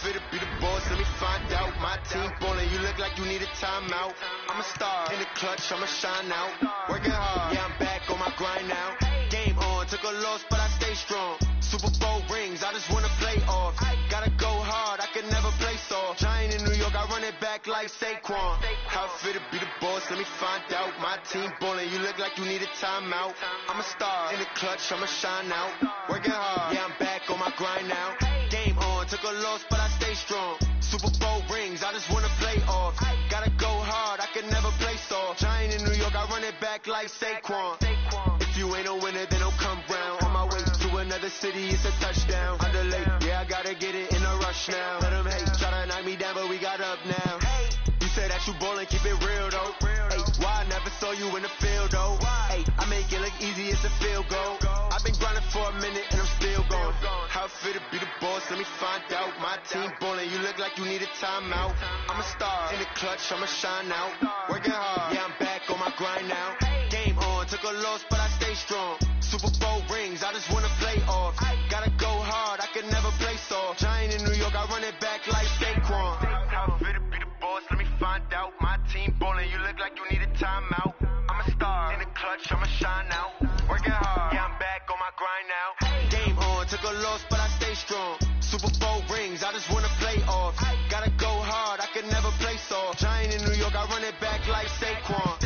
fit to be the boss, let me find out. My team ballin', you look like you need a timeout. I'm a star, in the clutch, I'ma shine out. Working hard, yeah, I'm back on my grind now. Game on, took a loss, but I stay strong. Super Bowl rings, I just wanna play off. Gotta go hard, I can never play soft. Giant in New York, I run it back like Saquon. How fit to be the boss, let me find out. My team ballin', you look like you need a timeout. I'm a star, in the clutch, I'ma shine out. Working hard, yeah, I'm back on my grind now. Game on, took a loss, but I stay strong. Super Bowl rings, I just wanna play off. Gotta go hard, I can never play soft. Giant in New York, I run it back like Saquon. If you ain't a winner, then don't come round. On my way to another city, it's a touchdown. Underlay, yeah, I gotta get it in a rush now. Let them hate, try to knock me down, but we got up now. You said that you ballin', keep it real though. Hey, why I never saw you in the field though? Hey, I make it look easy, it's a field goal. I've been grinding for a minute and I'm still going. How fit to be the boss, let me find out. My team ballin', you look like you need a timeout. I'm a star, in the clutch, I'ma shine out. Working hard, yeah, I'm back on my grind now. Game on, took a loss, but I stay strong. Super Bowl rings, I just wanna play off. Gotta go hard, I can never play soft. Giant in New York, I run it back like Saquon. How fit to be the boss, let me find out. My team ballin', you look like you need a timeout. I'm a star, in the clutch, I'ma shine out. Working hard, yeah, I'm back on my grind now. Game on, took a loss, but I stay strong. Super Bowl rings, I just wanna play off. Gotta go hard, I can never play soft. Giant in New York, I run it back like Saquon.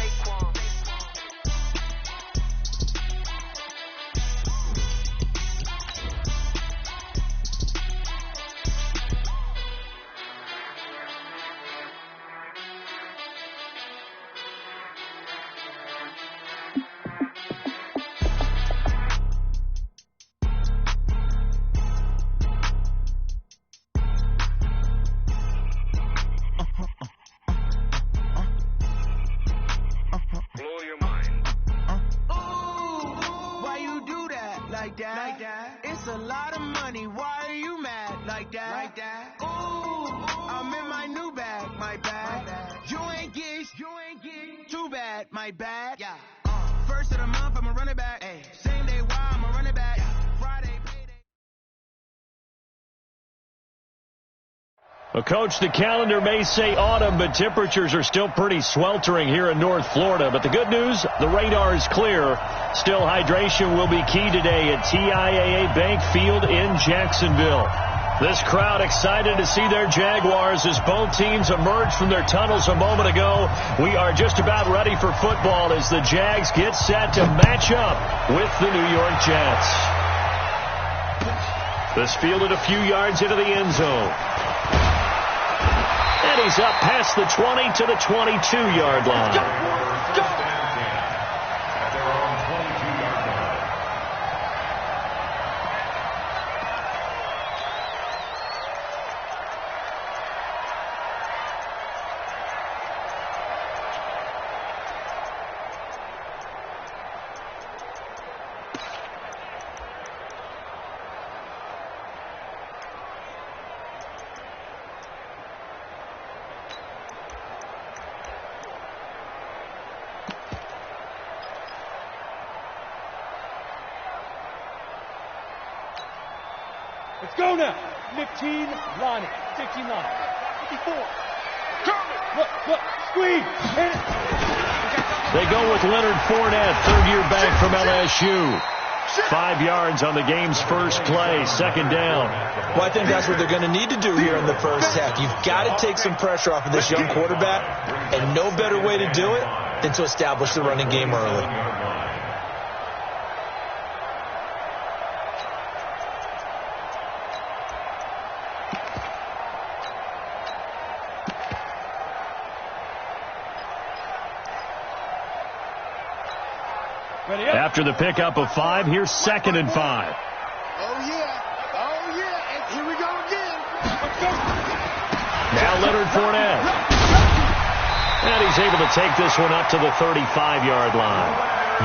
It's a lot of money, why are you mad like that? Ooh, I'm in my new bag, my bad. You ain't geeks, too bad, my bad. Yeah. First of the month, I'ma run it back. Ay. Same day, why I'ma run it back. Friday, payday. Well, Coach, the calendar may say autumn, but temperatures are still pretty sweltering here in North Florida. But the good news, the radar is clear. Still, hydration will be key today at TIAA Bank Field in Jacksonville. This crowd excited to see their Jaguars as both teams emerged from their tunnels a moment ago. We are just about ready for football as the Jags get set to match up with the New York Jets. This fielded a few yards into the end zone. And he's up past the 20 to the 22-yard line. Go! Let's go now. 15, Lonnie. 16, Lonnie. 54. Look, squeeze. They go with Leonard Fournette, third-year back from LSU. 5 yards on the game's first play, second down. Well, I think that's what they're going to need to do here in the first half. You've got to take some pressure off of this young quarterback, and no better way to do it than to establish the running game early. After the pickup of 5, here's 2nd and 5. Oh, yeah. And here we go again. Now Leonard Fournette. And he's able to take this one up to the 35-yard line.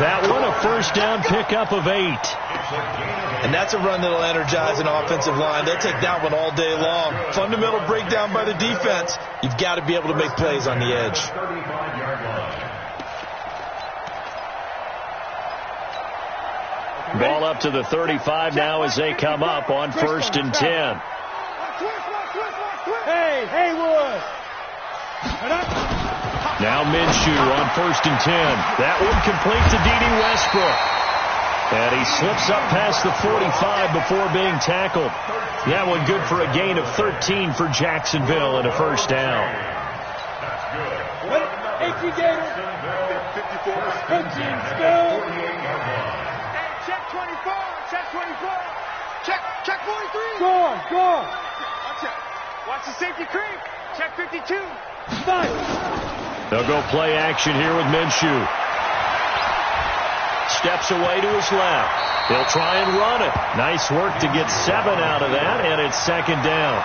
That one, a first down pickup of 8. And that's a run that'll energize an offensive line. They'll take that one all day long. Fundamental breakdown by the defense. You've got to be able to make plays on the edge. Ball up to the 35 now as they come up on 1st and 10. Hey, Haywood. Now Minshew on 1st and 10. That one complete to D.D. Westbrook. And he slips up past the 45 before being tackled. That one good for a gain of 13 for Jacksonville and a first down. 18 Gator. 13 still. Hey, check 24. Check 24. Check 43. Go on. Watch the safety creep. Check 52. Nice. They'll go play action here with Minshew. Steps away to his left. He'll try and run it. Nice work to get 7 out of that, and it's 2nd down.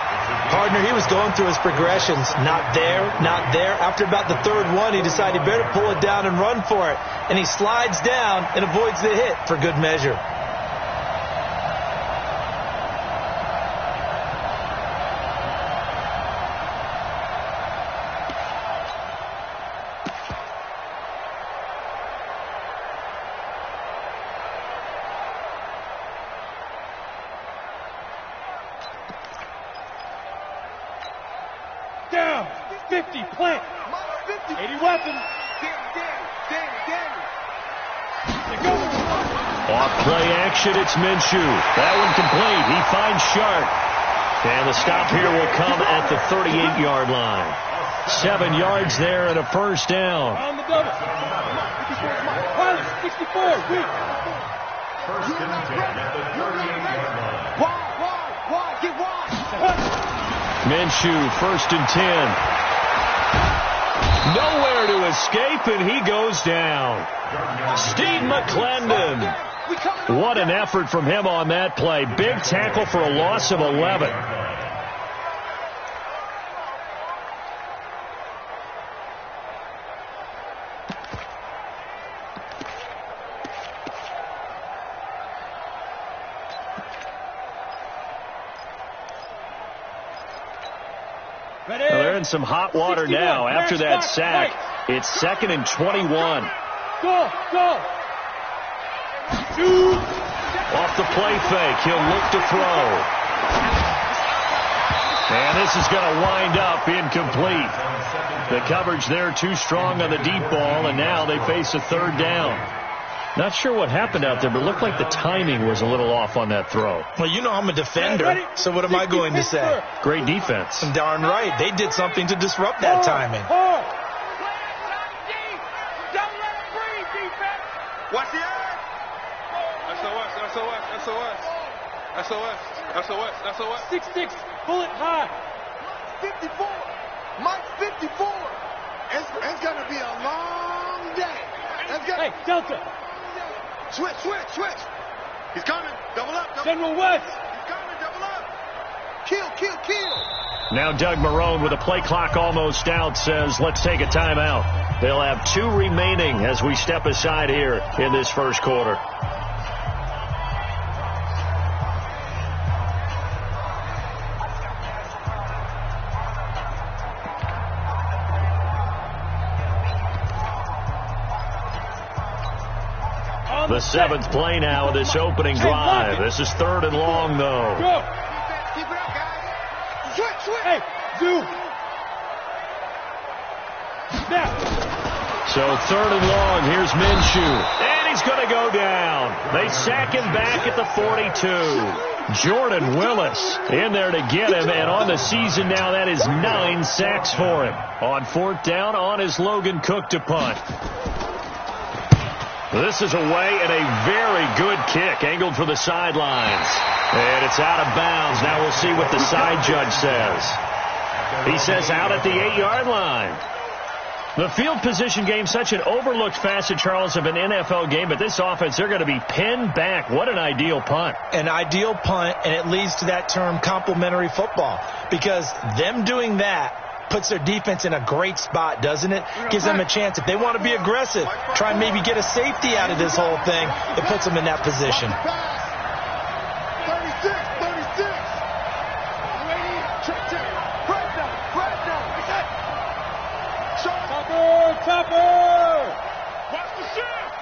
Partner, he was going through his progressions. Not there, not there. After about the 3rd one, he decided he better pull it down and run for it. And he slides down and avoids the hit for good measure. Down. 50. Plant. 80 weapons. Off play action, it's Minshew. That one complete. He finds Sharp. And the stop here will come at the 38-yard line. 7 yards there and a first down. On the double. Pilot, 64. Weak. First and 10 at the 38-yard line. Wide. Get wide. Minshew, 1st and 10. Nowhere to escape, and he goes down. Steve McClendon. What an effort from him on that play. Big tackle for a loss of 11. Ready? Well, they're in some hot water 61. now after that Back, sack. right. It's 2nd and 21. Go. Shoot. Off the play fake, he'll look to throw. And this is going to wind up incomplete. The coverage there too strong on the deep ball, and now they face a 3rd down. Not sure what happened out there, but it looked like the timing was a little off on that throw. Well, you know I'm a defender, so what am I going to say? Great defense. Darn right. They did something to disrupt that timing. Don't let him breathe, defense. Watch the eye. SOS. 6-6. Bullet high. 54. Mike 54. It's going to be a long day. Hey, Delta. Switch. He's coming. Double up. General West. He's coming. Double up. Kill. Now Doug Marrone, with the play clock almost out, says let's take a timeout. They'll have 2 remaining as we step aside here in this first quarter. The 7th play now of this opening drive. This is 3rd and long, though. Go. Keep it up, guys. Switch. Hey, zoom. Now. So 3rd and long, here's Minshew. And he's going to go down. They sack him back at the 42. Jordan Willis in there to get him, and on the season now, that is 9 sacks for him. On 4th down, on his Logan Cook to punt. This is away and a very good kick, angled for the sidelines. And it's out of bounds. Now we'll see what the side judge says. He says out at the 8-yard line. The field position game, such an overlooked facet, Charles, of an NFL game, but this offense, they're going to be pinned back. What an ideal punt. An ideal punt, and it leads to that term complementary football, because them doing that puts their defense in a great spot, doesn't it? Gives them a chance. If they want to be aggressive, try and maybe get a safety out of this whole thing, it puts them in that position. 36. Topper. Watch the shift.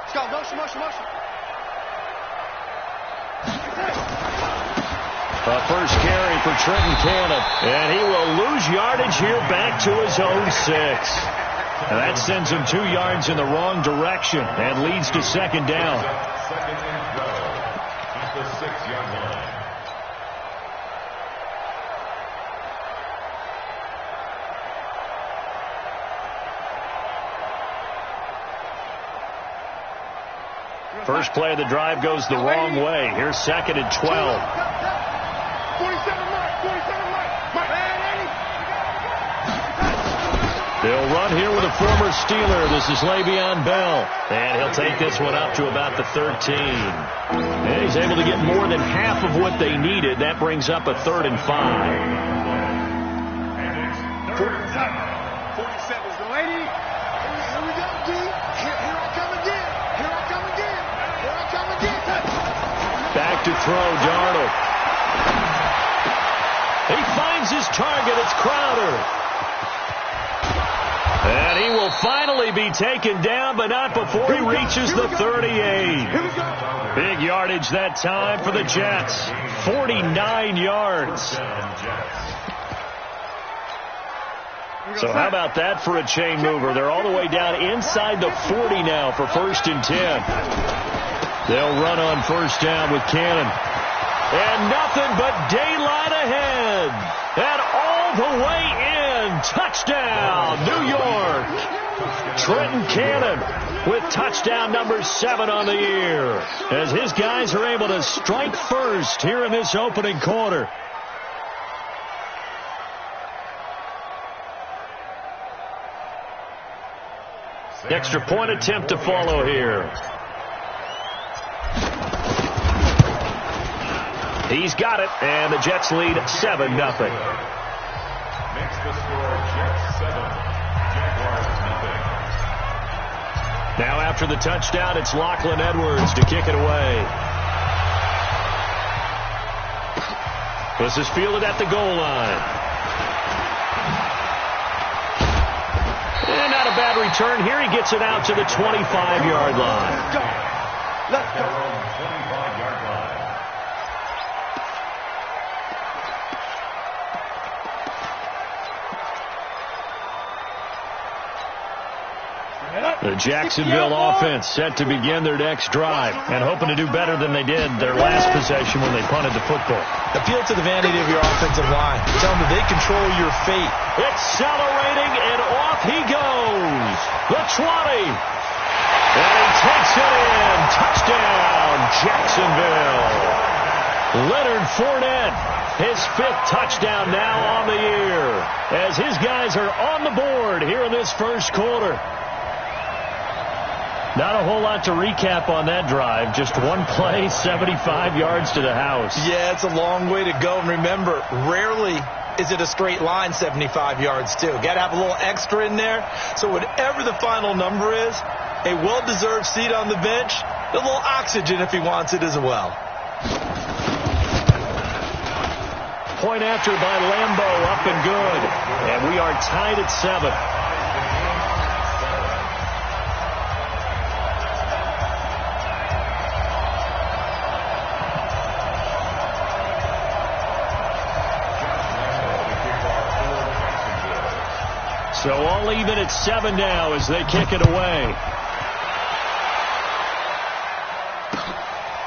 Let's go. Motion. A first carry for Trenton Cannon. And he will lose yardage here back to his own 6. And that sends him 2 yards in the wrong direction and leads to second down. Second and 12 at the 6-yard line. First play of the drive goes the wrong way. Here's second and 12. 47 Mike. They'll run here with a former Steeler. This is Le'Veon Bell. And he'll take this one up to about the 13. And he's able to get more than half of what they needed. That brings up a 3rd and 5. And it's 47 is the lady. Here we go, D. Here I come again. Back to throw, Darnold. He finds his target. It's Crowder. And he will finally be taken down, but not before he reaches the 38. Big yardage that time for the Jets. 49 yards. So how about that for a chain mover? They're all the way down inside the 40 now for 1st and 10. They'll run on first down with Cannon. And nothing but daylight ahead. And all the way in. Touchdown, New York. Trenton Cannon with touchdown number 7 on the year. As his guys are able to strike first here in this opening quarter. Extra point attempt to follow here. He's got it, and the Jets lead 7-0. Makes the score Jets 7, Jaguars nothing. Now after the touchdown, it's Lachlan Edwards to kick it away. This is fielded at the goal line. And not a bad return here. He gets it out to the 25-yard line. Let's go. 25-yard line. The Jacksonville offense set to begin their next drive and hoping to do better than they did their last possession when they punted the football. Appeal to the vanity of your offensive line. Tell them that they control your fate. Accelerating, and off he goes. The 20. And he takes it in. Touchdown, Jacksonville. Leonard Fournette, his 5th touchdown now on the year, as his guys are on the board here in this first quarter. Not a whole lot to recap on that drive. Just one play, 75 yards to the house. Yeah, it's a long way to go. And remember, rarely is it a straight line 75 yards, too. Got to have a little extra in there. So whatever the final number is, a well-deserved seat on the bench, a little oxygen if he wants it as well. Point after by Lambeau, up and good. And we are tied at 7. So all even at 7 now as they kick it away.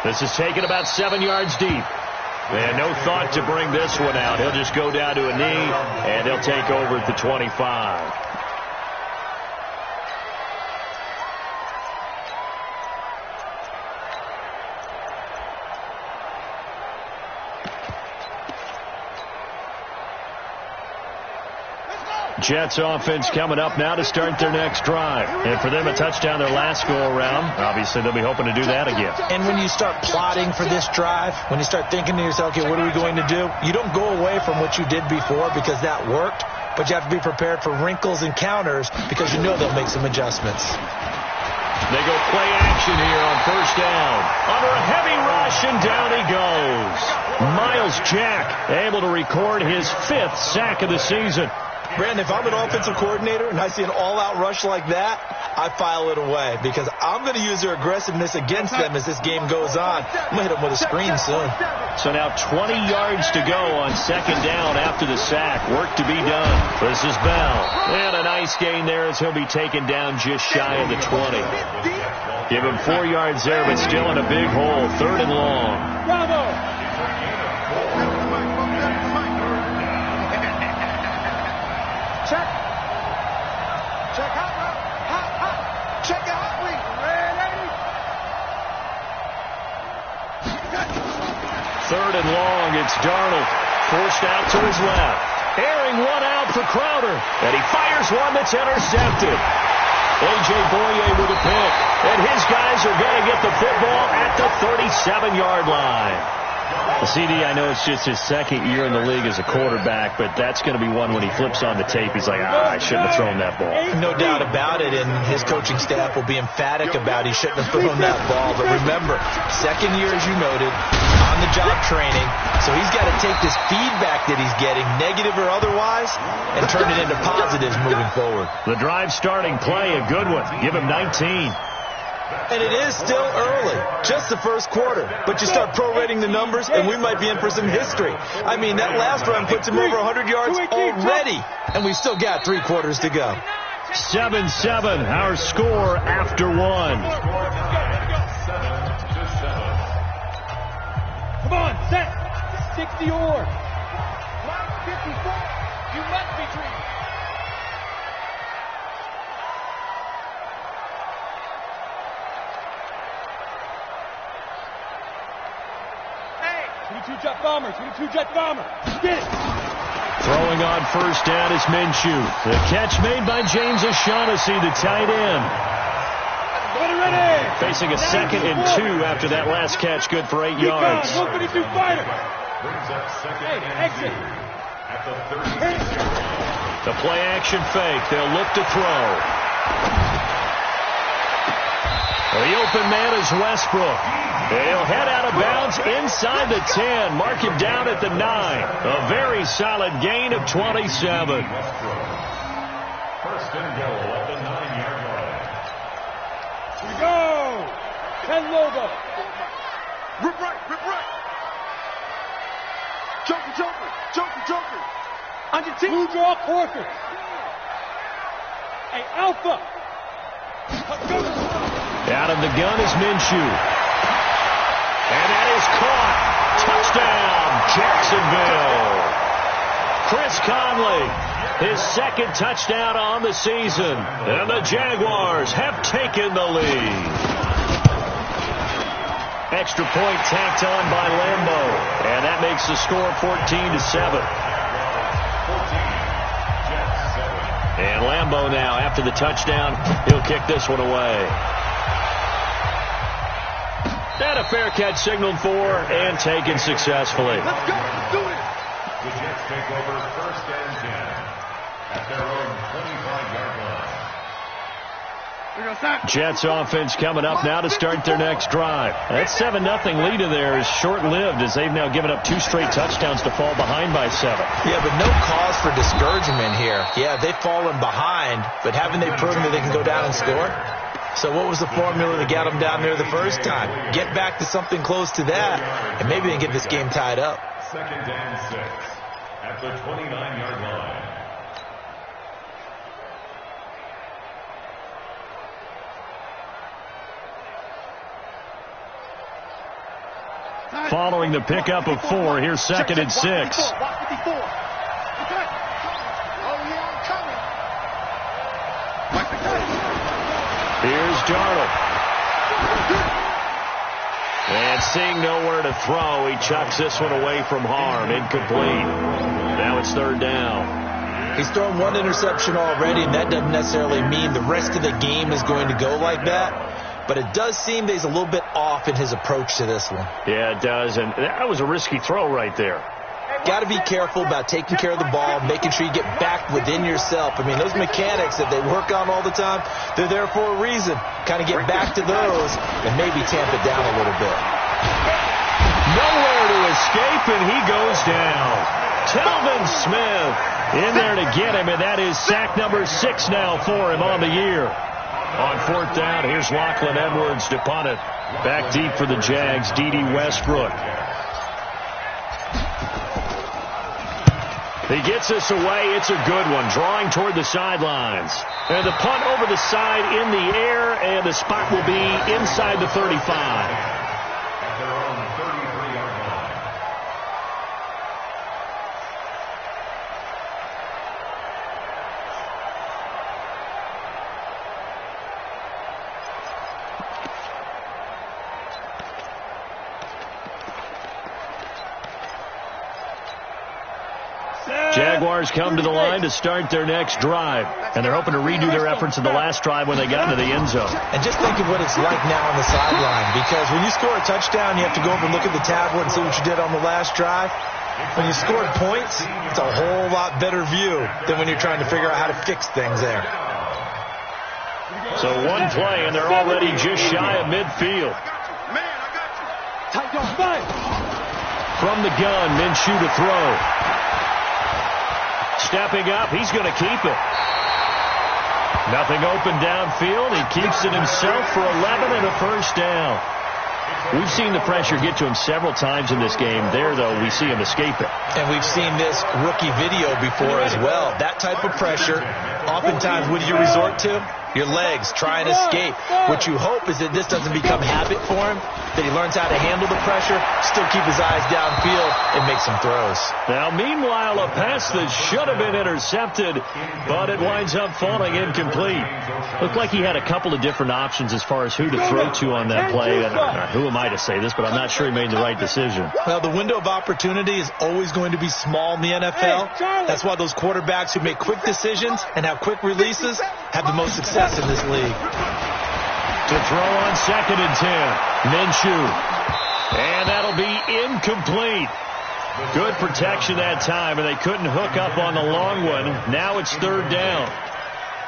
This is taken about 7 yards deep. And no thought to bring this one out. He'll just go down to a knee, and he'll take over at the 25. Jets offense coming up now to start their next drive. And for them, a touchdown their last go-around. Obviously, they'll be hoping to do that again. And when you start plotting for this drive, when you start thinking to yourself, okay, what are we going to do? You don't go away from what you did before because that worked, but you have to be prepared for wrinkles and counters because you know they'll make some adjustments. They go play action here on first down. Under a heavy rush, and down he goes. Miles Jack able to record his 5th sack of the season. Brandon, if I'm an offensive coordinator and I see an all-out rush like that, I file it away because I'm going to use their aggressiveness against them as this game goes on. I'm going to hit them with a screen soon. So now 20 yards to go on second down after the sack. Work to be done. This is Bell. And a nice gain there as he'll be taken down just shy of the 20. Give him 4 yards there, but still in a big hole. Third and long. Bravo! Check. Check hot route. Hot. Check the hot wing. Ready? Third and long. It's Darnold. Forced out to his left. Airing one out for Crowder. And he fires one that's intercepted. A.J. Boye with a pick. And his guys are going to get the football at the 37-yard line. CD, I know it's just his second year in the league as a quarterback, but that's going to be one when he flips on the tape. He's like, I shouldn't have thrown that ball. No doubt about it, and his coaching staff will be emphatic about he shouldn't have thrown that ball. But remember, second year, as you noted, on-the-job training, so he's got to take this feedback that he's getting, negative or otherwise, and turn it into positives moving forward. The drive starting play, a good one. Give him 19. And it is still early, just the first quarter. But you start prorating the numbers, and we might be in for some history. I mean, that last run puts him over 100 yards already, and we've still got 3 quarters to go. 7-7, our score after 1. Come on, set. 60 or. Line 54. You must be treated. Jet bomber, 22-jet bomber. Get it. Throwing on first down is Minshew. The catch made by James O'Shaughnessy, the tight end. Ready. Facing a 2nd and 2 after that last catch, good for 8 yards. 152 fighter. Brings up second and 2 at the 36. The play action fake. They'll look to throw. The open man is Westbrook. He'll head out of bounds inside the 10. Mark him down at the 9. A very solid gain of 27. First and goal at the 9-yard line. Here we go. 10 Lobo. Rip right. Joker. On your team. Blue draw Corker. Hey, Alpha. Out of the gun is Minshew. And that is caught. Touchdown, Jacksonville. Chris Conley, his 2nd touchdown on the season. And the Jaguars have taken the lead. Extra point tacked on by Lambo. And that makes the score 14-7. And Lambo now, after the touchdown, he'll kick this one away. And a fair catch signaled for and taken successfully. Let's go. Let's do it. The Jets take over first and 10 at their own 25-yard line. Jets offense coming up now to start their next drive. That 7-0 lead of theirs is short-lived as they've now given up 2 straight touchdowns to fall behind by 7. Yeah, but no cause for discouragement here. Yeah, they've fallen behind, but haven't they proven that they can go down and score? So what was the formula that got them down there the first time? Get back to something close to that, and maybe they get this game tied up. 2nd and 6 at the 29-yard line. Following the pickup of 4, here's 2nd and 6. Here's Darnold. And seeing nowhere to throw, he chucks this one away from harm. Incomplete. Now it's 3rd down. He's thrown 1 interception already, and that doesn't necessarily mean the rest of the game is going to go like that. But it does seem that he's a little bit off in his approach to this one. Yeah, it does. And that was a risky throw right there. Got to be careful about taking care of the ball, making sure you get back within yourself. I mean, those mechanics that they work on all the time, they're there for a reason. Kind of get back to those and maybe tamp it down a little bit. Nowhere to escape, and he goes down. Telvin Smith in there to get him, and that is sack number 6 now for him on the year. On 4th down, here's Lachlan Edwards to punt it. Back deep for the Jags, D.D. Westbrook. He gets this away. It's a good one, drawing toward the sidelines. And the punt over the side in the air, and the spot will be inside the 35. At their own 33-yard line. Jaguars come to the line to start their next drive, and they're hoping to redo their efforts in the last drive when they got into the end zone. And just think of what it's like now on the sideline, because when you score a touchdown, you have to go over and look at the tablet and see what you did on the last drive. When you scored points, it's a whole lot better view than when you're trying to figure out how to fix things there. So one play, and they're already just shy of midfield. From the gun, Minshew to throw. Stepping up, he's going to keep it. Nothing open downfield. He keeps it himself for 11 and a first down. We've seen the pressure get to him several times in this game. There, though, we see him escape it. And we've seen this rookie video before as well. That type of pressure, oftentimes, what do you resort to? Your legs, try and escape. What you hope is that this doesn't become habit for him, that he learns how to handle the pressure, still keep his eyes downfield, and make some throws. Now, meanwhile, a pass that should have been intercepted, but it winds up falling incomplete. Looked like he had a couple of different options as far as who to throw to on that play. Who am I to say this, but I'm not sure he made the right decision. Well, the window of opportunity is always going to be small in the NFL. That's why those quarterbacks who make quick decisions and have quick releases have the most success in this league. To throw on 2nd and 10. Minshew. And that'll be incomplete. Good protection that time, and they couldn't hook up on the long one. Now it's 3rd down.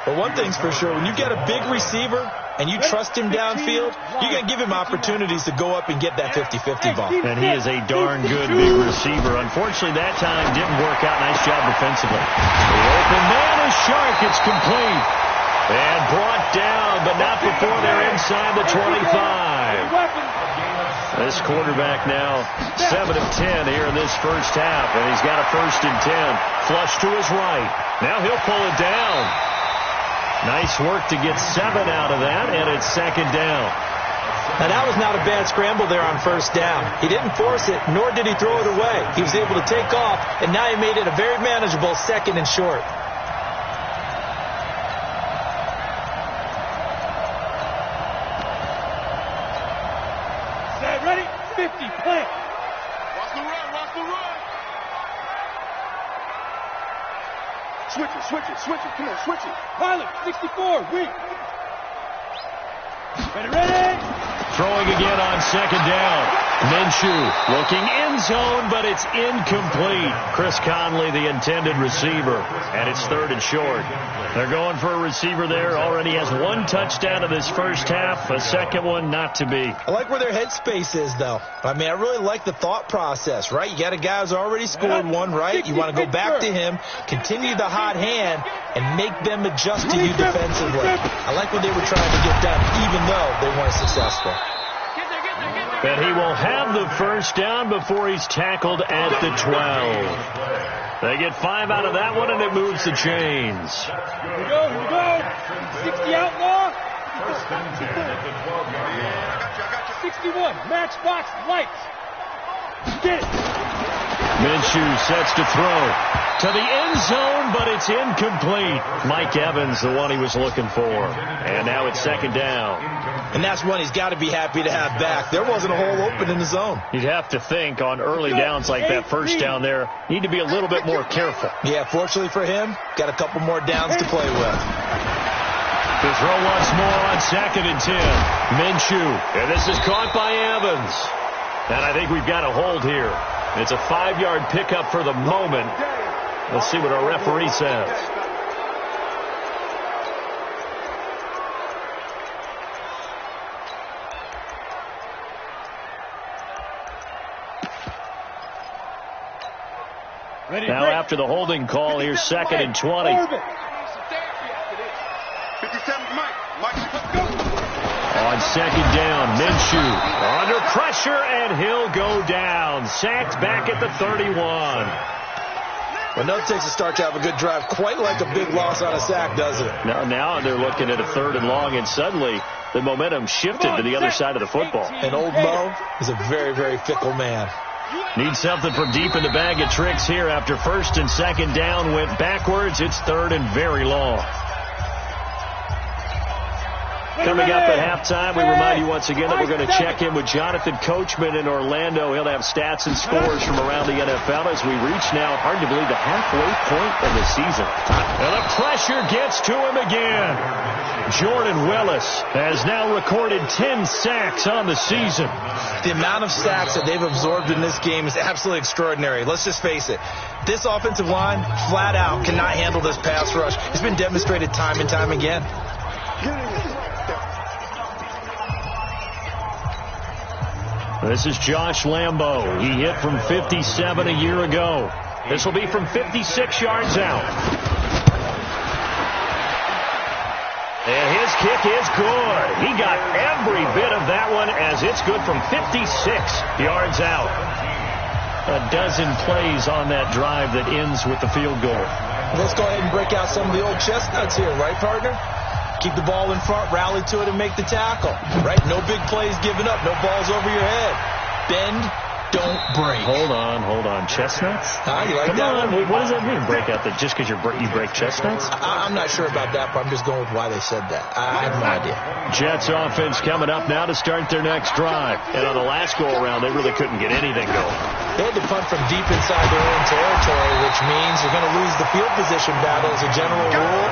But one thing's for sure, when you get a big receiver and you trust him downfield, you're going to give him opportunities to go up and get that 50-50 ball. And he is a darn good big receiver. Unfortunately, that time didn't work out. Nice job defensively. The open man is Shark. It's complete. And brought down, but not before they're inside the 25. This quarterback now 7 of 10 here in this first half, and he's got a 1st and 10. Flush to his right. Now he'll pull it down. Nice work to get 7 out of that, and it's 2nd down. Now, that was not a bad scramble there on 1st down. He didn't force it, nor did he throw it away. He was able to take off, and now he made it a very manageable 2nd and short. Ready? 50, play. Watch the run, watch the run. Switch it, come on, switch it. Pilot, 64, weak. Ready? Throwing again on 2nd down. Minshew looking end zone, but it's incomplete. Chris Conley, the intended receiver, and it's 3rd and short. They're going for a receiver there. Already has 1 touchdown in this first half. A 2nd one not to be. I like where their headspace is, though. I mean, I really like the thought process, right? You got a guy who's already scored 1, right? You want to go back to him, continue the hot hand, and make them adjust to you defensively. I like what they were trying to get done, even though they weren't successful. And he will have the 1st down before he's tackled at the 12. They get 5 out of that one, and it moves the chains. Here we go. 60 outlaw. 1st and 10 at the 12-yard line. 61, match box, lights. Get it. Minshew sets to throw to the end zone, but it's incomplete. Mike Evans, the one he was looking for. And now it's 2nd down. And that's one he's got to be happy to have back. There wasn't a hole open in the zone. You'd have to think on early downs like that 1st down there, need to be a little bit more careful. Yeah, fortunately for him, got a couple more downs to play with. To throw once more on 2nd and 10. Minshew. And this is caught by Evans. And I think we've got a hold here. It's a 5-yard pickup for the moment. Let's see what our referee says. Now after the holding call, here's 2nd and 20. 57, Mike, let's go. On 2nd down, Minshew under pressure, and he'll go down. Sacked back at the 31. Well, nothing takes a start to have a good drive, quite like a big loss on a sack, doesn't it? Now they're looking at a 3rd and long, and suddenly the momentum shifted to the other side of the football. And old Mo is a very, very fickle man. Need something from deep in the bag of tricks here after 1st and 2nd down went backwards. It's 3rd and very long. Coming up at halftime, we remind you once again that we're going to check in with Jonathan Coachman in Orlando. He'll have stats and scores from around the NFL as we reach now, hard to believe, the halfway point of the season. And the pressure gets to him again. Jordan Willis has now recorded 10 sacks on the season. The amount of sacks that they've absorbed in this game is absolutely extraordinary. Let's just face it. This offensive line, flat out, cannot handle this pass rush. It's been demonstrated time and time again. This is Josh Lambo. He hit from 57 a year ago. This will be from 56 yards out. And his kick is good. He got every bit of that one as it's good from 56 yards out. A dozen plays on that drive that ends with the field goal. Let's go ahead and break out some of the old chestnuts here, right, partner? Keep the ball in front, rally to it, and make the tackle. Right? No big plays given up. No balls over your head. Bend, don't break. Hold on. Chestnuts? You like Come that on. one? What does that mean, break out? That just because you break chestnuts? I'm not sure about that, but I'm just going with why they said that. I have no idea. Jets offense coming up now to start their next drive. And on the last go-around, they really couldn't get anything going. They had to punt from deep inside their own territory, which means you're going to lose the field position battle as a general rule.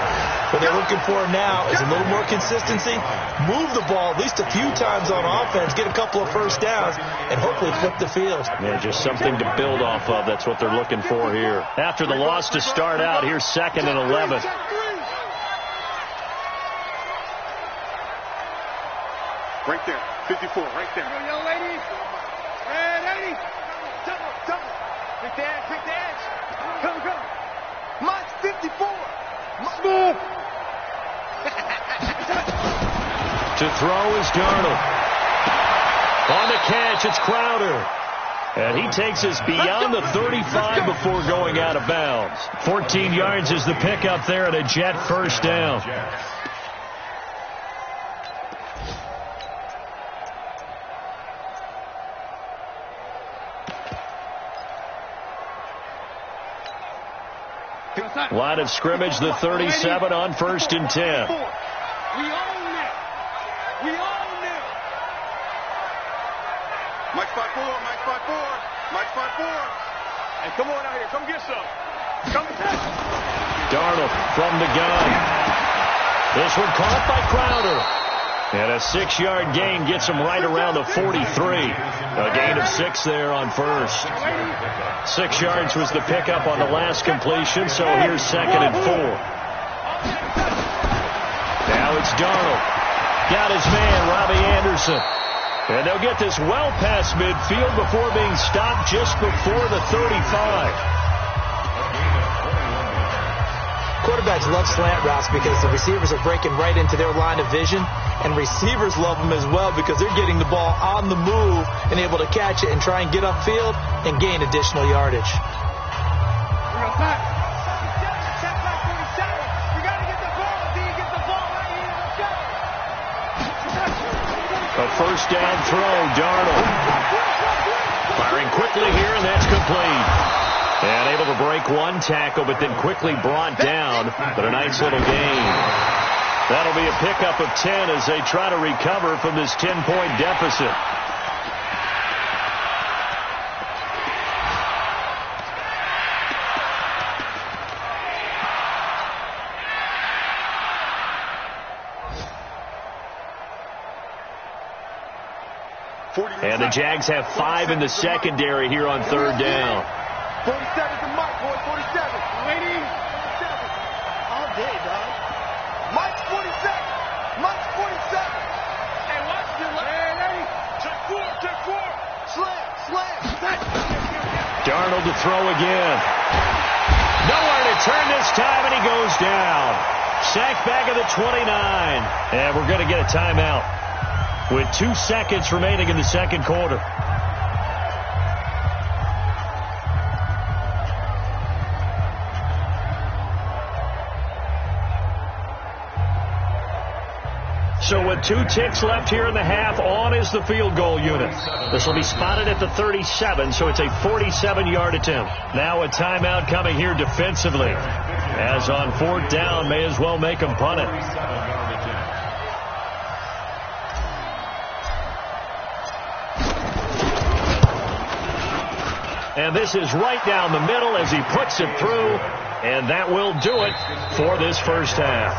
What they're looking for now is a little more consistency, move the ball at least a few times on offense, get a couple of first downs, and hopefully flip the field. Yeah, just something to build off of. That's what they're looking for here. After the loss to start out, here's 2nd and 11. Right there, 54, right there. Come on, young lady. Hey, lady. Double. Pick the edge. Come. Mine's 54. Smooth. To throw is Darnold. On the catch, it's Crowder. And he takes us beyond the 35 before going out of bounds. 14 yards is the pickup there and a Jet first down. Line of scrimmage, the 37 on 1st and 10. We own it. Mike spot 4. Hey, come on out here. Come get some. Darnold from the gun. This one caught by Crowder. And a 6-yard gain gets him right around the 43. A gain of 6 there on 1st. 6 yards was the pickup on the last completion, so here's 2nd and 4. Now it's Darnold. Got his man, Robbie Anderson. And they'll get this well past midfield before being stopped just before the 35. Quarterbacks love slant routes because the receivers are breaking right into their line of vision, and receivers love them as well because they're getting the ball on the move and able to catch it and try and get upfield and gain additional yardage. A first down throw, Darnold. Firing quickly here, and that's complete. And able to break one tackle, but then quickly brought down. But a nice little gain. That'll be a pickup of 10 as they try to recover from this 10-point deficit. And the Jags have 5 in the secondary here on 3rd down. 47's the Mike, boy. 47. Lady. 47. All day, dog. Mike's 47. Mike's 47. Hey, watch your left. Hey, lady. Check 4. Slam. Darnold to throw again. Nowhere to turn this time, and he goes down. Sacked back at the 29. And we're going to get a timeout with 2 seconds remaining in the second quarter. So with 2 ticks left here in the half, on is the field goal unit. This will be spotted at the 37, so it's a 47-yard attempt. Now a timeout coming here defensively. As on 4th down, may as well make them punt it. And this is right down the middle as he puts it through. And that will do it for this first half.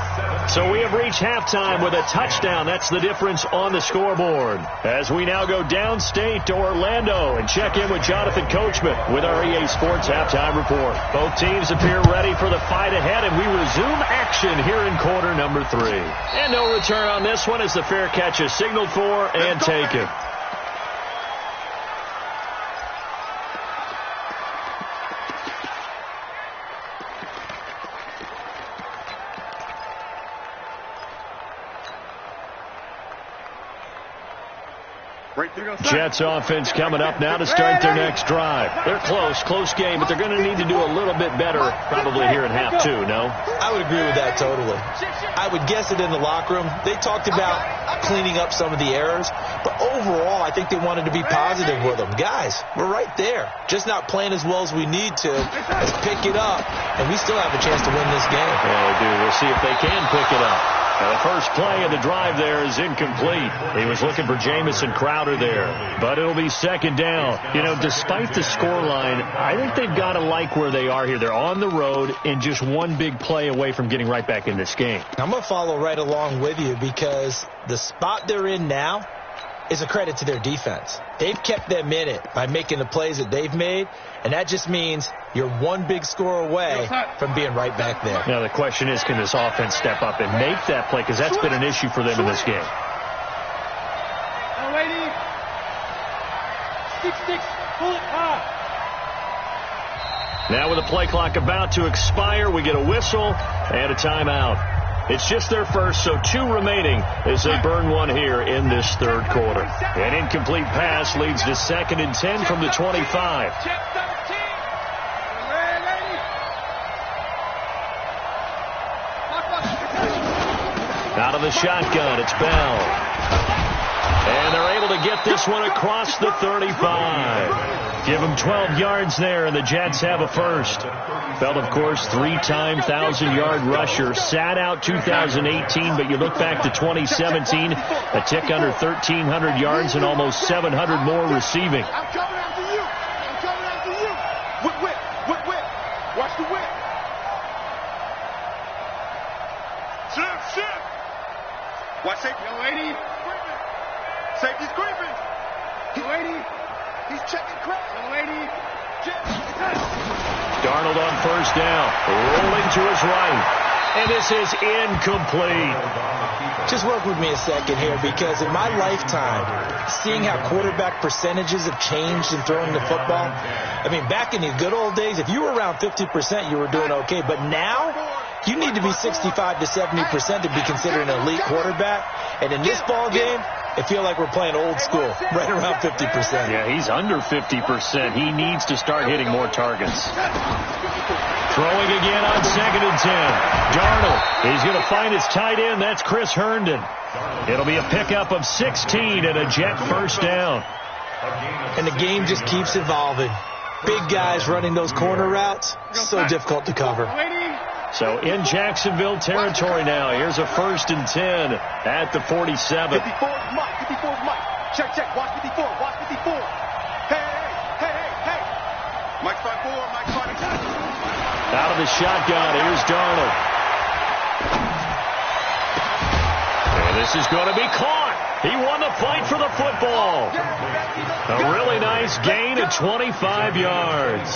So we have reached halftime with a touchdown. That's the difference on the scoreboard. As we now go downstate to Orlando and check in with Jonathan Coachman with our EA Sports Halftime Report. Both teams appear ready for the fight ahead, and we resume action here in quarter number 3. And no return on this one as the fair catch is signaled for and taken. Jets offense coming up now to start their next drive. They're close game, but they're going to need to do a little bit better probably here in half 2, no? I would agree with that totally. I would guess it in the locker room. They talked about cleaning up some of the errors, but overall I think they wanted to be positive with them. Guys, we're right there. Just not playing as well as we need to. Let's pick it up, and we still have a chance to win this game. Yeah, we do. We'll see if they can pick it up. Now, the first play of the drive there is incomplete. He was looking for Jamison Crowder there, but it'll be second down. You know, despite the scoreline, I think they've got to like where they are here. They're on the road and just one big play away from getting right back in this game. I'm going to follow right along with you because the spot they're in now is a credit to their defense. They've kept them in it by making the plays that they've made, and that just means you're one big score away from being right back there. Now, the question is, can this offense step up and make that play? Because that's been an issue for them in this game. Lady. 6-6, pull it high. Now with the play clock about to expire, we get a whistle and a timeout. It's just their first, so 2 remaining as they burn one here in this third quarter. An incomplete pass leads to 2nd and 10 from the 25. Out of the shotgun, it's Bell. And they're able to get this one across the 35. Give them 12 yards there, and the Jets have a first. Bell, of course, 3-time 1,000-yard rusher. Sat out 2018, but you look back to 2017, a tick under 1,300 yards and almost 700 more receiving. I'm coming after you. I'm coming after you. Whip. Watch the whip. Shift. Watch safety. Young lady. Safety's creeping. Young lady. He's checking crap. Young lady. Darnold on first down. Rolling to his right. And this is incomplete. Just work with me a second here, because in my lifetime, seeing how quarterback percentages have changed in throwing the football, I mean, back in the good old days, if you were around 50%, you were doing okay. But now, you need to be 65 to 70% to be considered an elite quarterback. And in this ball game, I feel like we're playing old school, right around 50%. Yeah, he's under 50%. He needs to start hitting more targets. Throwing again on 2nd and 10. Darnold, he's going to find his tight end. That's Chris Herndon. It'll be a pickup of 16 and a Jet first down. And the game just keeps evolving. Big guys running those corner routes, so difficult to cover. So in Jacksonville territory now. Here's a 1st and 10 at the 47. 54 is Mike. Check. Watch 54. Hey. Mike's 5-4. Out of the shotgun, here's Darnold. And this is going to be caught. He won the fight for the football. A really nice gain of 25 yards.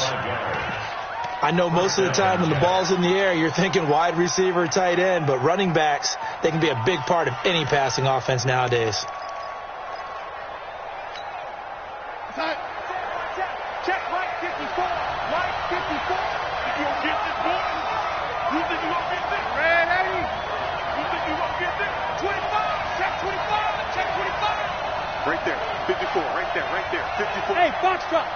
I know most of the time when the ball's in the air, you're thinking wide receiver, tight end, but running backs, they can be a big part of any passing offense nowadays. Check, Mike 54. If you don't get this, boy, you think you won't get this? Red 80. You think you won't get this? 25. Check 25. Right there. 54. Right there. 54. Hey, Foxtrot.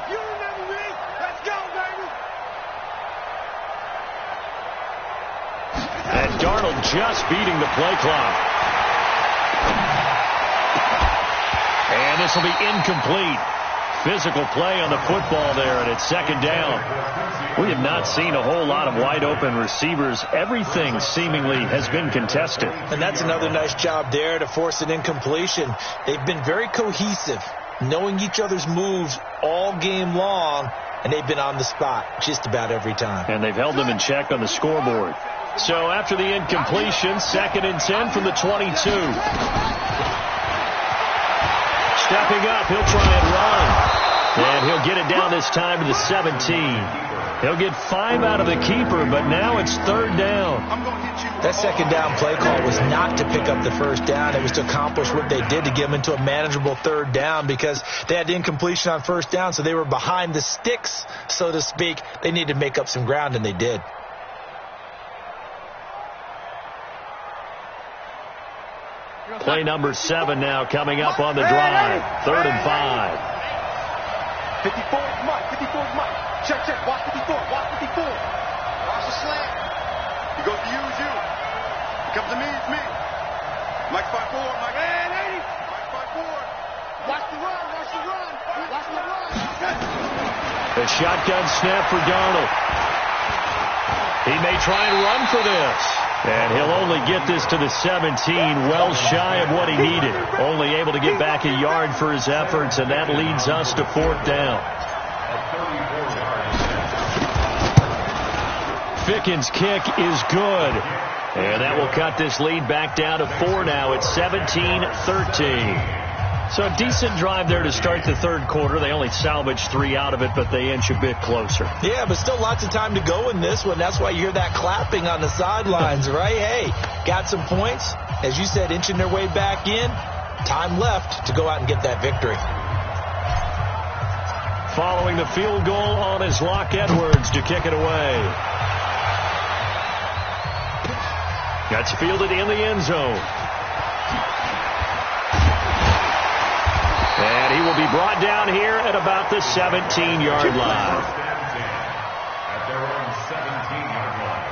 You remember me? Let's go, baby. And Darnold just beating the play clock. And this will be incomplete. Physical play on the football there, and it's second down. We have not seen a whole lot of wide-open receivers. Everything seemingly has been contested. And that's another nice job there to force an incompletion. They've been very cohesive, knowing each other's moves all game long, and they've been on the spot just about every time. And they've held them in check on the scoreboard. So after the incompletion, 2nd and 10 from the 22. Stepping up, he'll try and run. And he'll get it down this time to the 17. He'll get 5 out of the keeper, but now it's 3rd down. That 2nd down play call was not to pick up the 1st down. It was to accomplish what they did to get them into a manageable 3rd down because they had incompletion on 1st down, so they were behind the sticks, so to speak. They needed to make up some ground, and they did. Play number 7 now coming up on the drive. 3rd and 5. 54 is Mike. 54 is Mike. Check. Watch 54. Watch 54. Watch the slant. He goes to you. He comes to me. It's me. Mike 5-4. Mike 80. Mike 5-4. Watch the run. Watch the run. Watch the run. The shotgun snap for Darnold. He may try and run for this. And he'll only get this to the 17, well shy of what he needed. Only able to get back a yard for his efforts, and that leads us to 4th down. Fickens' kick is good. And that will cut this lead back down to 4 now. It's 17-13. So a decent drive there to start the 3rd quarter. They only salvaged 3 out of it, but they inch a bit closer. Yeah, but still lots of time to go in this one. That's why you hear that clapping on the sidelines, right? Hey, got some points. As you said, inching their way back in. Time left to go out and get that victory. Following the field goal on is Locke Edwards to kick it away. That's fielded in the end zone. And he will be brought down here at about the 17-yard line. At their own 17-yard line.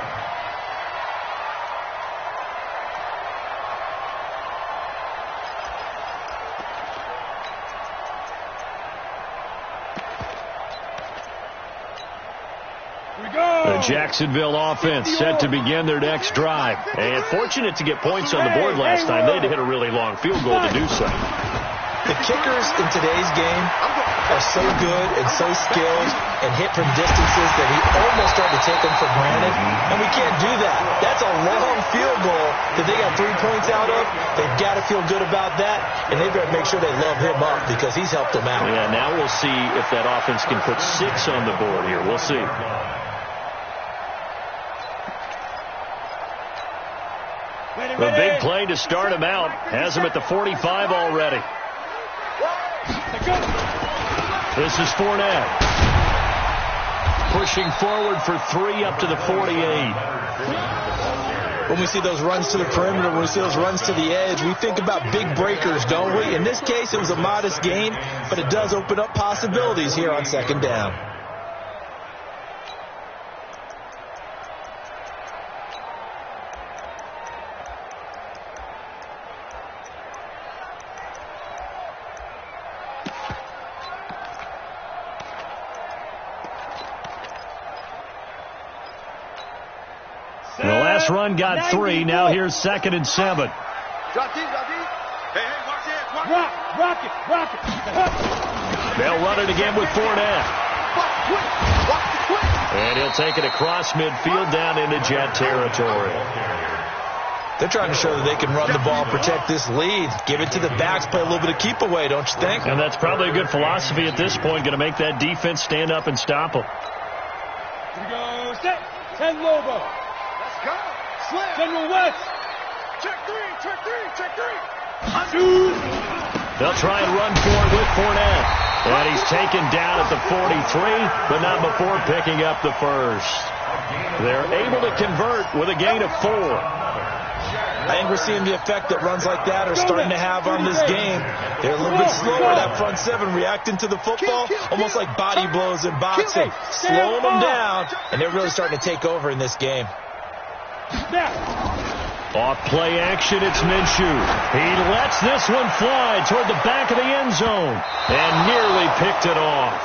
The Jacksonville offense set to begin their next drive. And fortunate to get points on the board last time. They had to hit a really long field goal to do so. The kickers in today's game are so good and so skilled and hit from distances that we almost start to take them for granted, and we can't do that. That's a long field goal that they got 3 points out of. They've got to feel good about that, and they've got to make sure they love him up because he's helped them out. Yeah, now we'll see if that offense can put 6 on the board here. We'll see. The big play to start him out has him at the 45 already. This is Fournette. Pushing forward for 3 up to the 48. When we see those runs to the perimeter, when we see those runs to the edge, we think about big breakers, don't we? In this case, it was a modest gain, but it does open up possibilities here on 2nd down. The last run got 3. Now here's 2nd and 7. Drop deep. Hey, watch it. Rock it. They'll run it again with Fournette. And he'll take it across midfield down into Jet territory. They're trying to show that they can run the ball and protect this lead. Give it to the backs, play a little bit of keep away, don't you think? And that's probably a good philosophy at this point. Going to make that defense stand up and stop them. Here we go. Set. 10 Lobo. Let's go. Slam. General West. Check 3. They'll try and run for it with Fournette. And he's taken down at the 43, but not before picking up the first. They're able to convert with a gain of 4. I think we're seeing the effect that runs like that are starting to have on this game. They're a little bit slower, that front 7, reacting to the football, almost like body blows in boxing, slowing them down, and they're really starting to take over in this game. Off play action, it's Minshew. He lets this one fly toward the back of the end zone and nearly picked it off.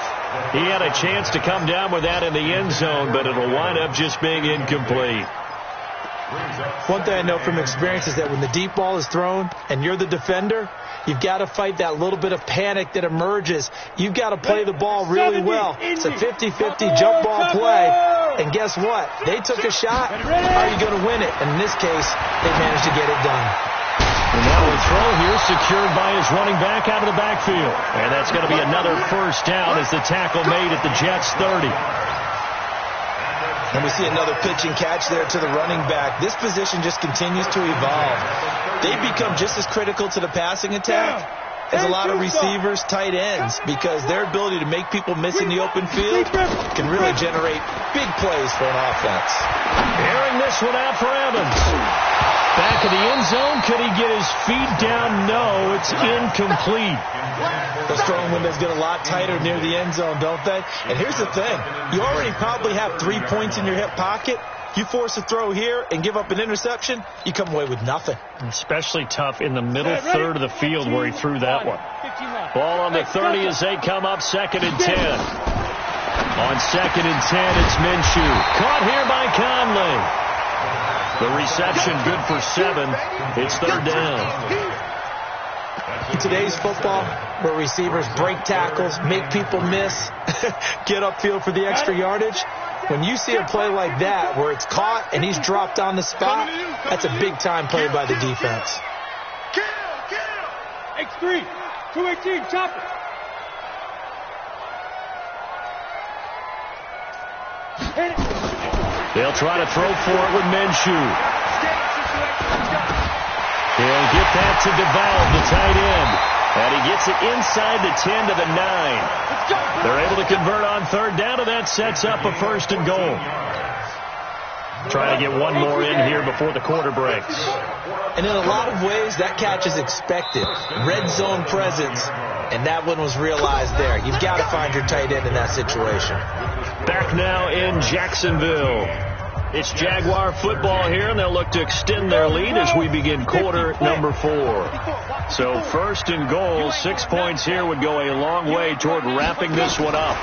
He had a chance to come down with that in the end zone, but it'll wind up just being incomplete. One thing I know from experience is that when the deep ball is thrown and you're the defender, you've got to fight that little bit of panic that emerges. You've got to play the ball really well. It's a 50-50 jump ball play. And guess what? They took a shot. How are you going to win it? And in this case, they managed to get it done. And now a throw here secured by his running back out of the backfield. And that's going to be another first down as the tackle made at the Jets' 30. And we see another pitch and catch there to the running back. This position just continues to evolve. They become just as critical to the passing attack as a lot of receivers, tight ends, because their ability to make people miss in the open field can really generate big plays for an offense. Airing this one out for Evans. Back of the end zone. Could he get his feet down? No, it's incomplete. Those throwing windows get a lot tighter near the end zone, don't they? And here's the thing. You already probably have 3 points in your hip pocket. You force a throw here and give up an interception, you come away with nothing. Especially tough in the middle third of the field where he threw that one. Ball on the 30 as they come up 2nd and 10. On 2nd and 10, it's Minshew. Caught here by Conley. The reception good for 7. It's 3rd down. In today's football, where receivers break tackles, make people miss, get upfield for the extra yardage, when you see a play like that where it's caught and he's dropped on the spot, that's a big-time play by the defense. X3, 218, chop it. They'll try to throw for it with Minshew. He'll get that to DeValve, the tight end. And he gets it inside the 10 to the 9. They're able to convert on 3rd down, and that sets up a 1st and goal. Trying to get one more in here before the quarter breaks. And in a lot of ways, that catch is expected. Red zone presence, and that one was realized there. You've got to find your tight end in that situation. Back now in Jacksonville. It's Jaguar football here, and they'll look to extend their lead as we begin quarter number 4. So 1st and goal, 6 points here would go a long way toward wrapping this one up.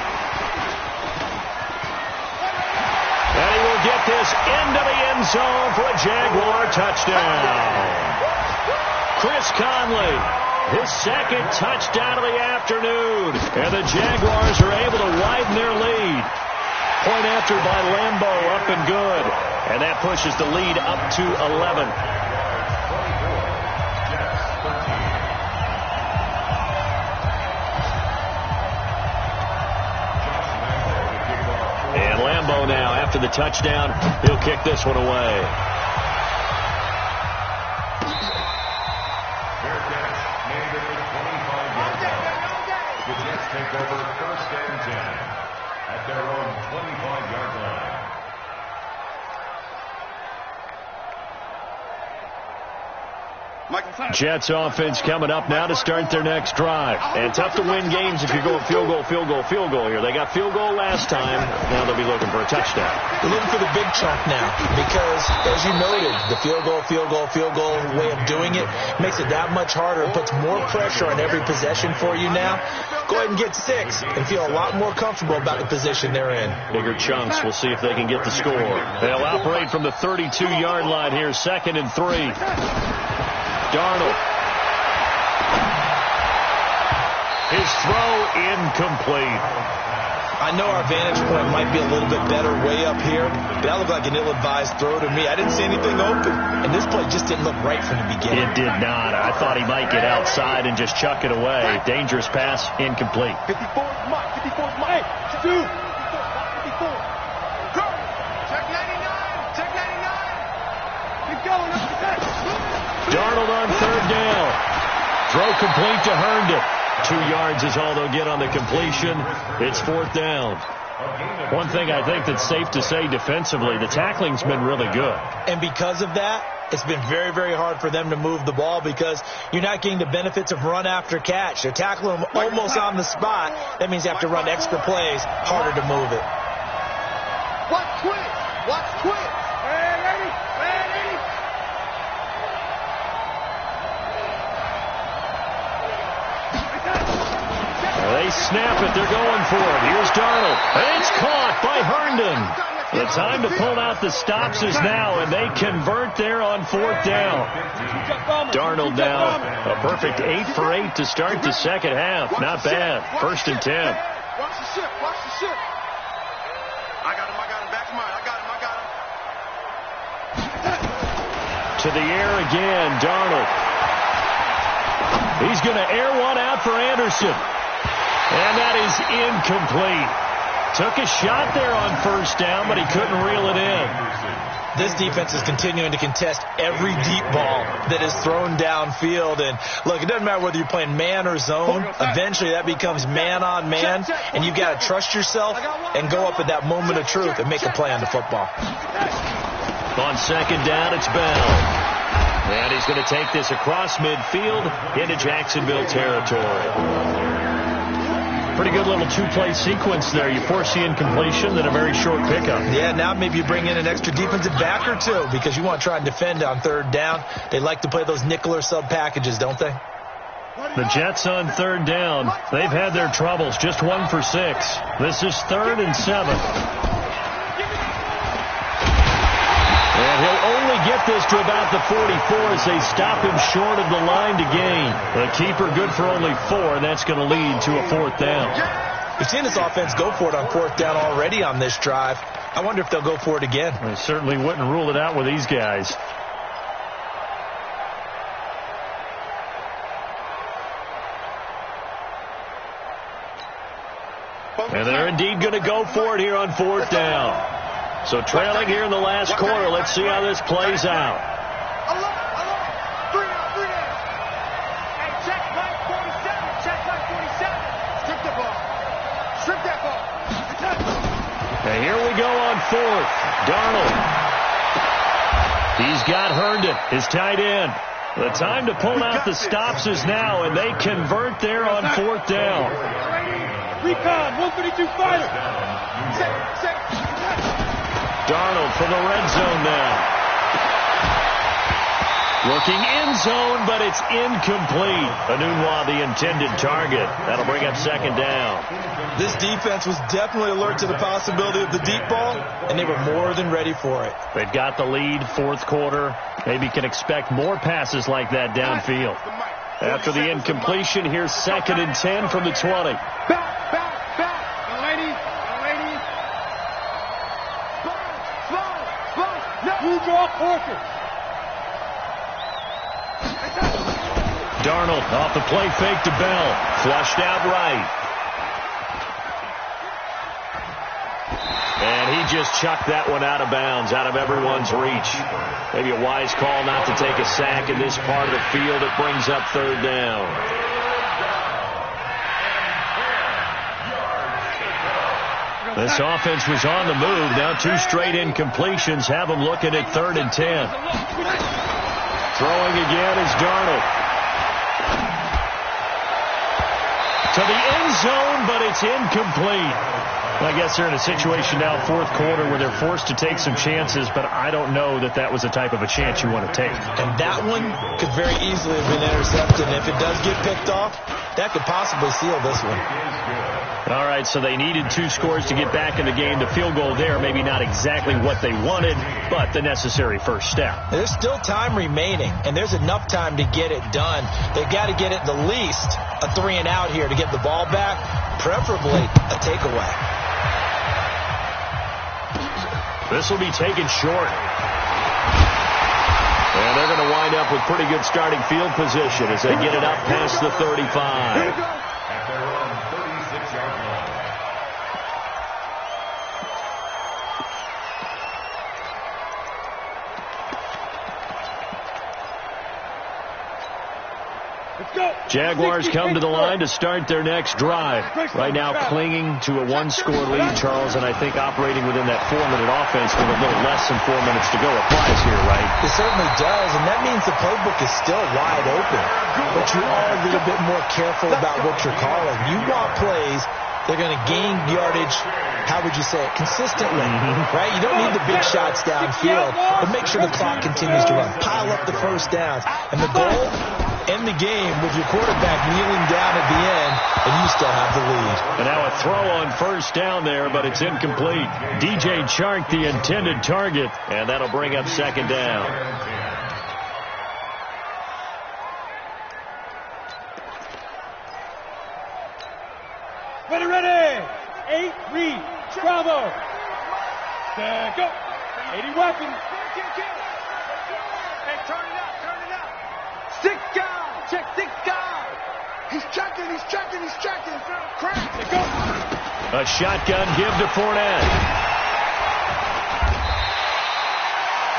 And he will get this into the end zone for a Jaguar touchdown. Chris Conley, his 2nd touchdown of the afternoon. And the Jaguars are able to widen their lead. Point after by Lambo, up and good. And that pushes the lead up to 11. And Lambo now, after the touchdown, he'll kick this one away. The Jets take over 1st and 10 at their own 25-yard line. Jets offense coming up now to start their next drive. And tough to win games if you're going field goal here. They got field goal last time. Now they'll be looking for a touchdown. They're looking for the big chunk now because, as you noted, the field goal way of doing it makes it that much harder. It puts more pressure on every possession for you now. Go ahead and get 6 and feel a lot more comfortable about the position they're in. Bigger chunks. We'll see if they can get the score. They'll operate from the 32-yard line here, 2nd and 3. Darnold. His throw incomplete. I know our vantage point might be a little bit better way up here, but that looked like an ill-advised throw to me. I didn't see anything open, and this play just didn't look right from the beginning. It did not. I thought he might get outside and just chuck it away. Dangerous pass, incomplete. 54's Mike. 54's Mike. Hey, Stu. 54. Go. Check 99. Check 99. Keep going. Up the back. Darnold on 3rd down. Throw complete to Herndon. 2 yards is all they'll get on the completion. It's 4th down. One thing I think that's safe to say defensively, the tackling's been really good. And because of that, it's been very, very hard for them to move the ball because you're not getting the benefits of run after catch. They're tackling them almost on the spot. That means you have to run extra plays, harder to move it. Watch quick. Watch quick. Ready. They snap it. They're going for it. Here's Darnold. And it's caught by Herndon. The time to pull out the stops is now, and they convert there on fourth down. Darnold now a perfect 8 for 8 to start the second half. Not bad. 1st and 10. Watch the ship. Watch the ship. I got him. Back to mine. I got him. To the air again, Darnold. He's going to air one out for Anderson. And that is incomplete. Took a shot there on first down, but he couldn't reel it in. This defense is continuing to contest every deep ball that is thrown downfield. And, look, it doesn't matter whether you're playing man or zone. Eventually, that becomes man on man, and you've got to trust yourself and go up at that moment of truth and make a play on the football. On second down, it's Bell. And he's going to take this across midfield into Jacksonville territory. Pretty good little two-play sequence there. You force the incompletion, then a very short pickup. Yeah, now maybe you bring in an extra defensive back or two because you want to try and defend on third down. They like to play those nickel or sub packages, don't they? The Jets on third down. They've had their troubles. Just 1 for 6. This is 3rd and 7. And he'll only get this to about the 44 as they stop him short of the line to gain. The keeper good for only 4, and that's going to lead to a 4th down. We've seen this offense go for it on 4th down already on this drive. I wonder if they'll go for it again. They certainly wouldn't rule it out with these guys. And they're indeed going to go for it here on 4th down. So trailing here in the last quarter. Let's see how this plays out. Three down. Hey, check line 47. Strip the ball. Strip that ball. And here we go on 4th. Darnold. He's got Herndon, his tight end. The time to pull out the stops is now, and they convert there on 4th down. Recon, 132 fighter. Darnold from the red zone now. Looking in zone, but it's incomplete. Anunwa, the intended target. That'll bring up 2nd down. This defense was definitely alert to the possibility of the deep ball, and they were more than ready for it. They've got the lead, 4th quarter. Maybe can expect more passes like that downfield. After the incompletion, here's 2nd and 10 from the 20. Back. Move off Porter. Darnold off the play fake to Bell. Flushed out right. And he just chucked that one out of bounds, out of everyone's reach. Maybe a wise call not to take a sack in this part of the field. It brings up 3rd down. This offense was on the move. Now 2 straight incompletions have them looking at 3rd and 10. Throwing again is Darnold. To the end zone, but it's incomplete. I guess they're in a situation now, 4th quarter, where they're forced to take some chances, but I don't know that that was the type of a chance you want to take. And that one could very easily have been intercepted. And if it does get picked off, that could possibly seal this one. All right, so they needed 2 scores to get back in the game. The field goal there, maybe not exactly what they wanted, but the necessary first step. There's still time remaining, and there's enough time to get it done. They've got to get it the least a 3 and out here to get the ball back, preferably a takeaway. This will be taken short. And they're going to wind up with pretty good starting field position as they get it up past the 35. Jaguars come to the line to start their next drive. Right now clinging to a 1-score lead, Charles, and I think operating within that 4-minute offense with a little less than 4 minutes to go applies here, right? It certainly does, and that means the playbook is still wide open. But you are a little bit more careful about what you're calling. You want plays they're going to gain yardage, how would you say it, consistently, right? You don't need the big shots downfield, but make sure the clock continues to run. Pile up the first downs. And the goal end the game with your quarterback kneeling down at the end, and you still have the lead. And now a throw on first down there, but it's incomplete. DJ Chark, the intended target, and that'll bring up second down. Ready. 8, read. Bravo. There, go. 80 weapons. Hey, turn it up. 6 guys. Check 6 guys. He's checking. Crack. There, go. A shotgun give to Fournette.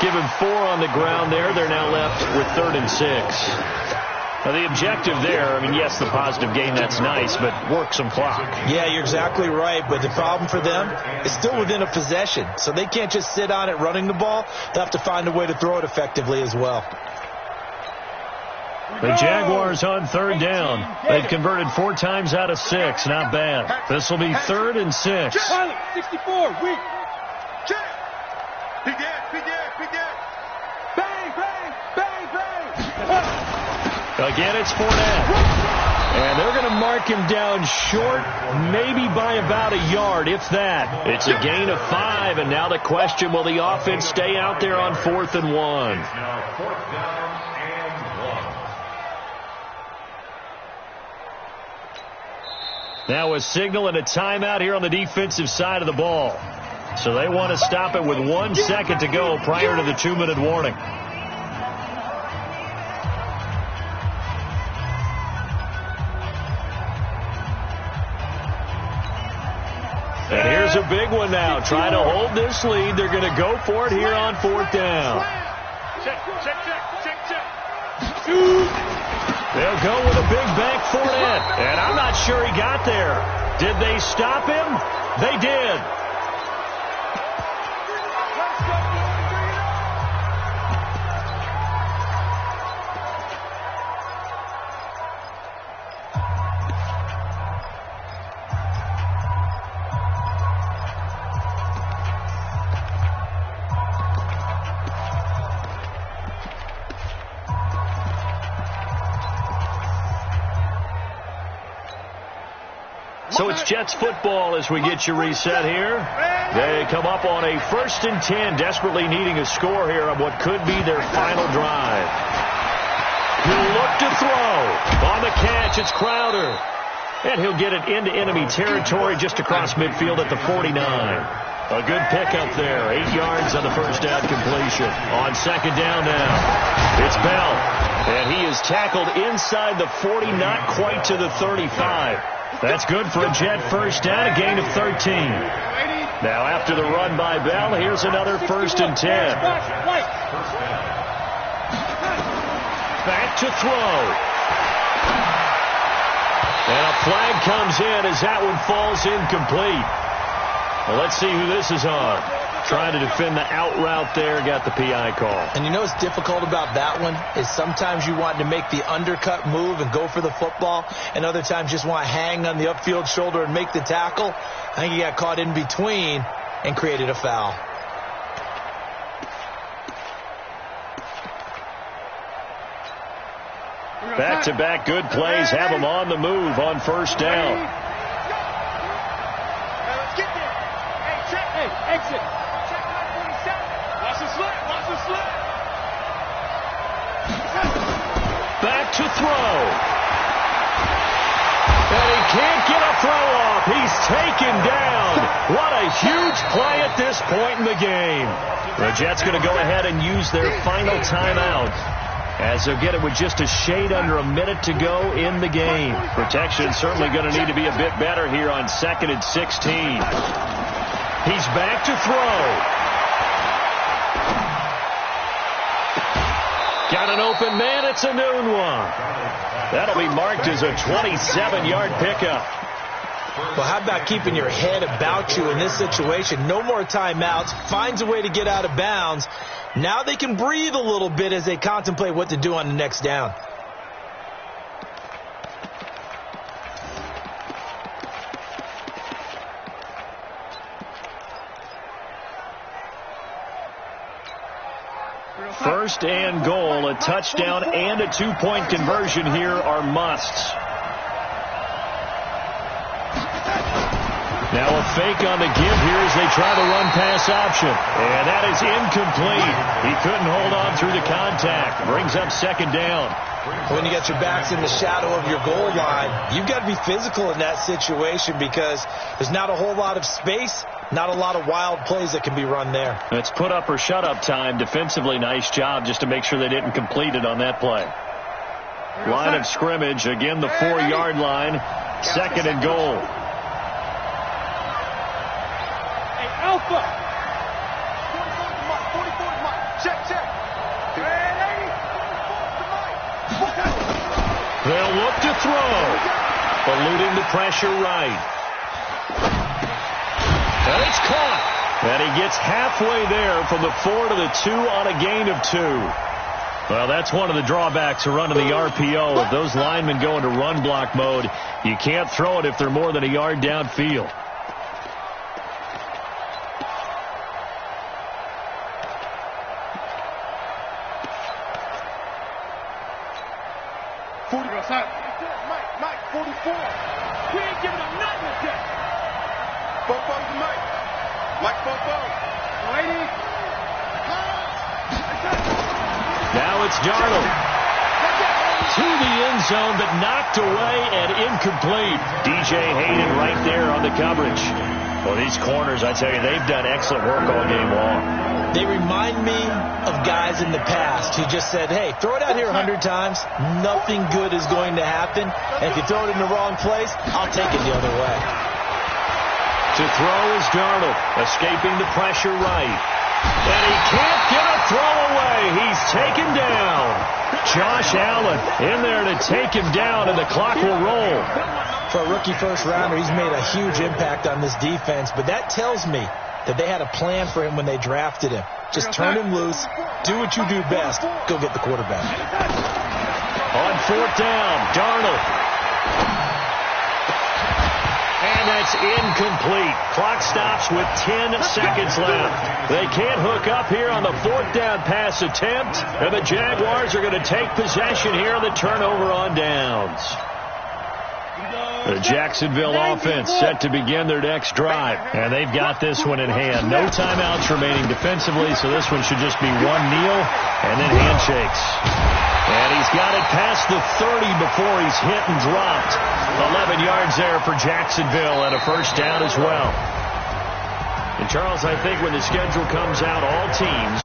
Give him 4 on the ground there. They're now left with 3rd and 6. Now, the objective there, I mean, yes, the positive gain, that's nice, but work some clock. Yeah, you're exactly right, but the problem for them is still within a possession, so they can't just sit on it running the ball. They'll have to find a way to throw it effectively as well. The Jaguars on 3rd down. They've converted 4 times out of 6. Not bad. This will be 3rd and 6. 64, weak. He did. Bang. Again, it's Fournette. And they're going to mark him down short, maybe by about a yard, if that. It's a gain of 5, and now the question, will the offense stay out there on 4th and 1? Now 4th down and 1. Now a signal and a timeout here on the defensive side of the ball. So they want to stop it with 1 second to go prior to the 2-minute warning. And here's a big one now. Trying to hold this lead. They're going to go for it here on 4th down. Check. They'll go with a big bank Fournette. And I'm not sure he got there. Did they stop him? They did. So it's Jets football as we get you reset here. They come up on a 1st and 10, desperately needing a score here on what could be their final drive. He'll look to throw. On the catch, it's Crowder. And he'll get it into enemy territory just across midfield at the 49. A good pickup there. 8 yards on the first down completion. On 2nd down now, it's Bell. And he is tackled inside the 40, not quite to the 35. That's good for a Jet first down, a gain of 13. Now after the run by Bell, here's another 1st and 10. Back to throw. And a flag comes in as that one falls incomplete. Well, let's see who this is on. Trying to defend the out route there, got the PI call. And you know what's difficult about that one is sometimes you want to make the undercut move and go for the football, and other times just want to hang on the upfield shoulder and make the tackle. I think he got caught in between and created a foul. Back-to-back good plays have him on the move on 1st down. Exit. Back to throw. And he can't get a throw off. He's taken down. What a huge play at this point in the game. The Jets going to go ahead and use their final timeout, as they'll get it with just a shade under a minute to go in the game. Protection certainly going to need to be a bit better here on 2nd and 16. He's back to throw. Got an open man. It's a noon one. That'll be marked as a 27-yard pickup. Well, how about keeping your head about you in this situation? No more timeouts. Finds a way to get out of bounds. Now they can breathe a little bit as they contemplate what to do on the next down. First and goal, a touchdown and a two-point conversion here are musts. Now a fake on the give here as they try the run-pass option. And that is incomplete. He couldn't hold on through the contact. Brings up second down. When you get your backs in the shadow of your goal line, you've got to be physical in that situation because there's not a whole lot of space, not a lot of wild plays that can be run there. It's put up or shut up time. Defensively, nice job just to make sure they didn't complete it on that play. Line of scrimmage, again the 4-yard line. Second and goal. Alpha. 44 Mike. Check. They'll look to throw. Eluding the pressure right. And it's caught. And he gets halfway there from the 4 to the 2 on a gain of 2. Well, that's one of the drawbacks of running the RPO. If those linemen go into run block mode, you can't throw it if they're more than a yard downfield. Mike, 44. We ain't giving them nothing to check. Bobo's Mike. Mike Bobo. Ladies. Now it's Darnold. To the end zone, but knocked away and incomplete. DJ Hayden right there on the coverage. Well, these corners, I tell you, they've done excellent work all game long. They remind me of guys in the past who just said, hey, throw it out here 100 times. Nothing good is going to happen. And if you throw it in the wrong place, I'll take it the other way. To throw is Darnold, escaping the pressure right. And he can't get a throw away. He's taken down. Josh Allen in there to take him down, and the clock will roll. For a rookie first-rounder, he's made a huge impact on this defense, but that tells me that they had a plan for him when they drafted him. Just turn him loose, do what you do best, go get the quarterback. On fourth down, Darnold. And that's incomplete. Clock stops with 10 seconds left. They can't hook up here on the fourth down pass attempt, and the Jaguars are going to take possession here on the turnover on downs. The Jacksonville offense set to begin their next drive, and they've got this one in hand. No timeouts remaining defensively, so this one should just be one kneel and then handshakes. And he's got it past the 30 before he's hit and dropped. 11 yards there for Jacksonville and a first down as well. And Charles, I think when the schedule comes out, all teams